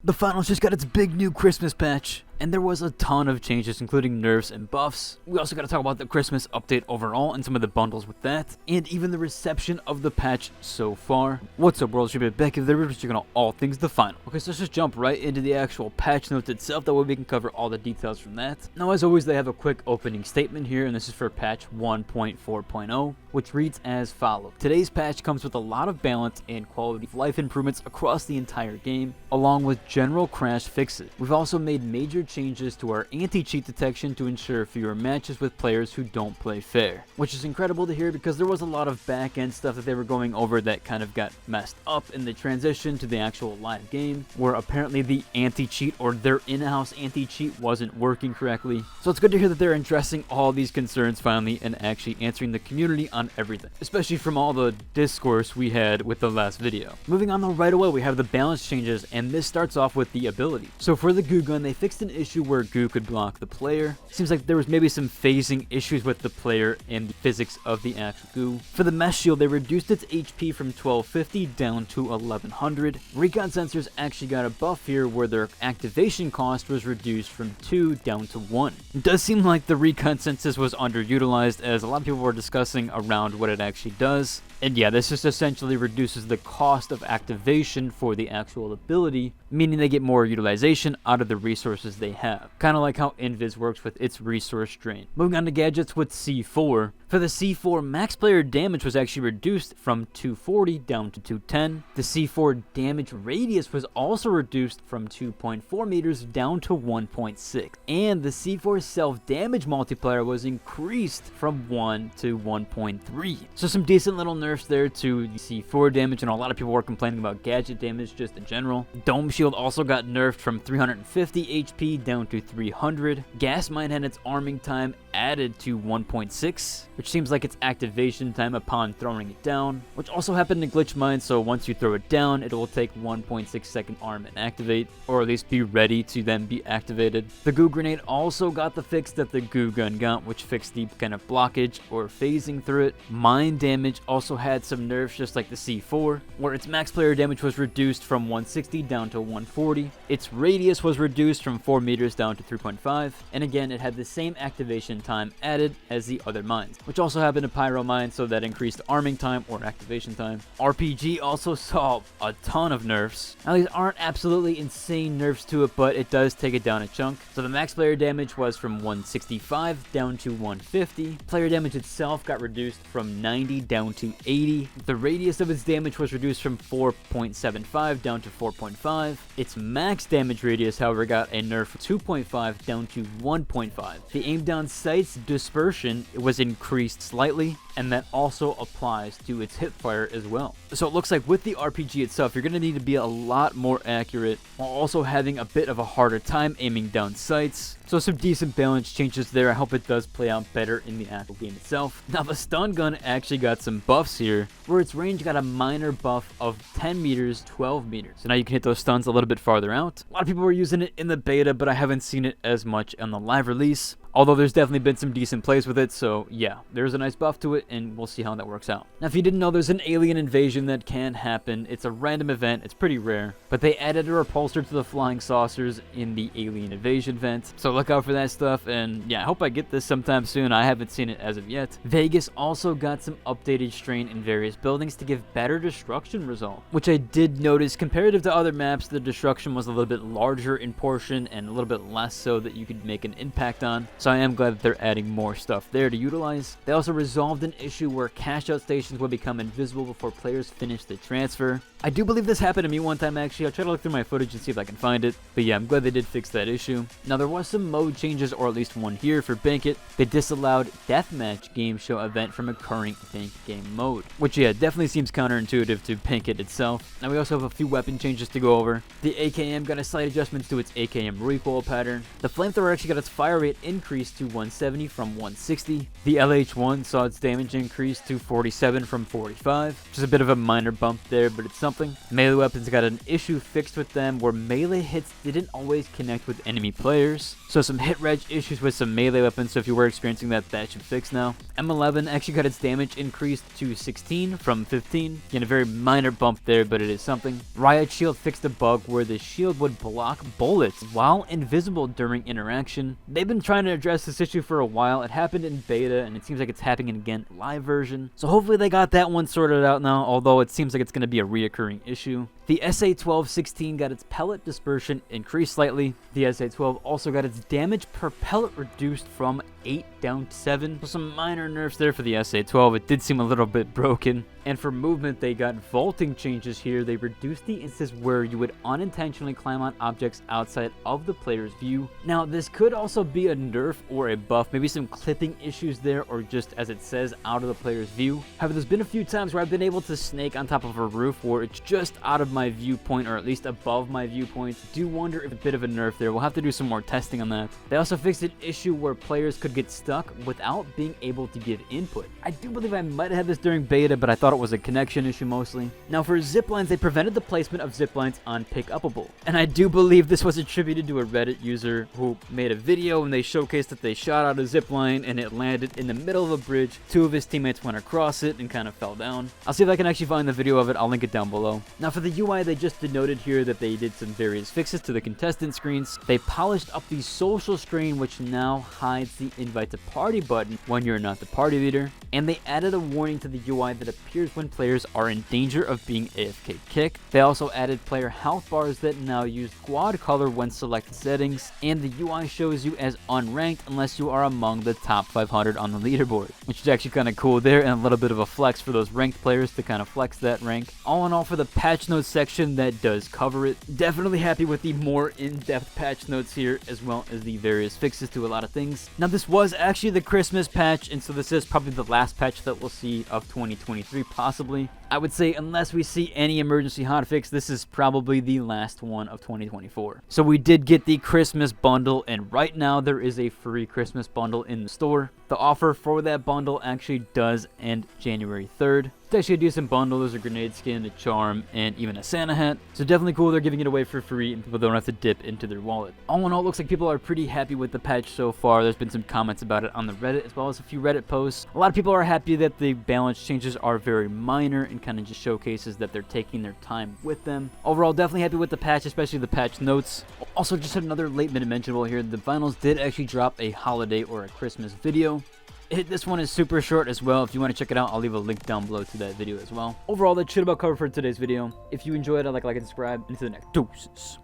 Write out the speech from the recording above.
The finals just got its big new Christmas patch, and there was a ton of changes, including nerfs and buffs. We also got to talk about the Christmas update overall and some of the bundles with that, and even the reception of the patch so far. What's up, world? It's back if they're checking out all things the final. Okay, so let's just jump right into the actual patch notes itself. That way we can cover all the details from that. Now, as always, they have a quick opening statement here, and this is for patch 1.4.0, which reads as follows. Today's patch comes with a lot of balance and quality of life improvements across the entire game, along with general crash fixes. We've also made major changes to our anti-cheat detection to ensure fewer matches with players who don't play fair, which is incredible to hear because there was a lot of back-end stuff that they were going over that kind of got messed up in the transition to the actual live game, where apparently the anti-cheat or their in-house anti-cheat wasn't working correctly. So it's good to hear that they're addressing all these concerns finally and actually answering the community on everything, especially from all the discourse we had with the last video. Moving on though, right away we have the balance changes, and this starts off with the ability. So for the goo gun, they fixed an issue where goo could block the player. Seems like there was maybe some phasing issues with the player and the physics of the actual goo. For the mesh shield, they reduced its HP from 1250 down to 1100. Recon sensors actually got a buff here where their activation cost was reduced from 2 down to 1. It does seem like the recon sensors was underutilized, as a lot of people were discussing around what it actually does. And yeah, this just essentially reduces the cost of activation for the actual ability, meaning they get more utilization out of the resources they have. Kind of like how Invis works with its resource drain. Moving on to gadgets with C4. For the C4, max player damage was actually reduced from 240 down to 210. The C4 damage radius was also reduced from 2.4 meters down to 1.6. And the C4 self-damage multiplier was increased from 1 to 1.3. So some decent little nerfs there to the C4 damage, and a lot of people were complaining about gadget damage just in general. Dome shield also got nerfed from 350 HP down to 300. Gas mine had its arming time added to 1.6, which seems like its activation time upon throwing it down, which also happened in glitch mine, so once you throw it down, it will take 1.6 second arm and activate, or at least be ready to then be activated. The goo grenade also got the fix that the goo gun got, which fixed the kind of blockage or phasing through it. Mine damage also had some nerfs just like the C4, where its max player damage was reduced from 160 down to 140. Its radius was reduced from 4 meters down to 3.5, and again it had the same activation time added as the other mines, which also happened to pyro mine, so that increased arming time or activation time. RPG also saw a ton of nerfs. Now these aren't absolutely insane nerfs to it, but it does take it down a chunk. So the max player damage was from 165 down to 150. Player damage itself got reduced from 90 down to 80. The radius of its damage was reduced from 4.75 down to 4.5. Its max damage radius, however, got a nerf of 2.5 down to 1.5. The aim down sight's dispersion was increased slightly, and that also applies to its hipfire as well. So it looks like with the RPG itself, you're going to need to be a lot more accurate while also having a bit of a harder time aiming down sights. So some decent balance changes there. I hope it does play out better in the actual game itself. Now the stun gun actually got some buffs here, where its range got a minor buff of 10 meters, 12 meters. So now you can hit those stuns a little bit farther out. A lot of people were using it in the beta, but I haven't seen it as much on the live release. Although there's definitely been some decent plays with it, so yeah, there's a nice buff to it, and we'll see how that works out. Now, if you didn't know, there's an alien invasion that can happen. It's a random event, it's pretty rare, but they added a repulsor to the flying saucers in the alien invasion event, so look out for that stuff, and yeah, I hope I get this sometime soon. I haven't seen it as of yet. Vegas also got some updated strain in various buildings to give better destruction result, which I did notice. Comparative to other maps, the destruction was a little bit larger in portion and a little bit less so that you could make an impact on. So I am glad that they're adding more stuff there to utilize. They also resolved an issue where cash out stations would become invisible before players finish the transfer. I do believe this happened to me one time actually. I'll try to look through my footage and see if I can find it. But yeah, I'm glad they did fix that issue. Now there was some mode changes, or at least one here for Bankit. They disallowed deathmatch game show event from occurring Bank game mode, which yeah, definitely seems counterintuitive to Bankit itself. Now we also have a few weapon changes to go over. The AKM got a slight adjustments to its AKM recoil pattern. The flamethrower actually got its fire rate increased to 170 from 160. The LH1 saw its damage increase to 47 from 45, which is a bit of a minor bump there, but it's something. Melee weapons got an issue fixed with them where melee hits didn't always connect with enemy players. So some hit reg issues with some melee weapons, so if you were experiencing that, that should fix now. M11 actually got its damage increased to 16 from 15. Again, a very minor bump there, but it is something. Riot Shield fixed a bug where the shield would block bullets while invisible during interaction. They've been trying to address this issue for a while. It happened in beta, and it seems like it's happening again in live version. So hopefully they got that one sorted out now, although it seems like it's going to be a reoccurring issue. The SA-12-16 got its pellet dispersion increased slightly. The SA-12 also got its damage per pellet reduced from 8 down to 7. So some minor nerfs there for the SA-12. It did seem a little bit broken. And for movement, they got vaulting changes here. They reduced the instance where you would unintentionally climb on objects outside of the player's view. Now, this could also be a nerf or a buff, maybe some clipping issues there, or just, as it says, out of the player's view. However, there's been a few times where I've been able to snake on top of a roof where it's just out of my viewpoint, or at least above my viewpoint. Do wonder if a bit of a nerf there. We'll have to do some more testing on that. They also fixed an issue where players could get stuck without being able to give input. I do believe I might have had this during beta, but I thought it was a connection issue mostly. Now for ziplines, they prevented the placement of ziplines on pick-upable. And I do believe this was attributed to a Reddit user who made a video and they showcased that they shot out a zipline and it landed in the middle of a bridge. Two of his teammates went across it and kind of fell down. I'll see if I can actually find the video of it. I'll link it down below. Now for the UI, they just denoted here that they did some various fixes to the contestant screens. They polished up the social screen, which now hides the invite to party button when you're not the party leader. And they added a warning to the UI that appears when players are in danger of being AFK kicked. They also added player health bars that now use quad color when selecting settings, and the UI shows you as unranked unless you are among the top 500 on the leaderboard, which is actually kind of cool there, and a little bit of a flex for those ranked players to kind of flex that rank. All in all, for the patch notes section, that does cover it. Definitely happy with the more in-depth patch notes here, as well as the various fixes to a lot of things. Now this was actually the Christmas patch, and so this is probably the last patch that we'll see of 2023 possibly. I would say unless we see any emergency hotfix, this is probably the last one of 2024. So we did get the Christmas bundle, and right now there is a free Christmas bundle in the store. The offer for that bundle actually does end January 3rd. It's actually a decent bundle. There's a grenade skin, a charm, and even a Santa hat. So definitely cool they're giving it away for free and people don't have to dip into their wallet. All in all, it looks like people are pretty happy with the patch so far. There's been some comments about it on the Reddit as well as a few Reddit posts. A lot of people are happy that the balance changes are very minor and kind of just showcases that they're taking their time with them. Overall, definitely happy with the patch, especially the patch notes. Also, just another late minute mentionable here. The finals did actually drop a holiday or a Christmas video. This one is super short as well. If you want to check it out, I'll leave a link down below to that video as well. Overall, that should about cover for today's video. If you enjoyed it, like and subscribe. And to the next deuces.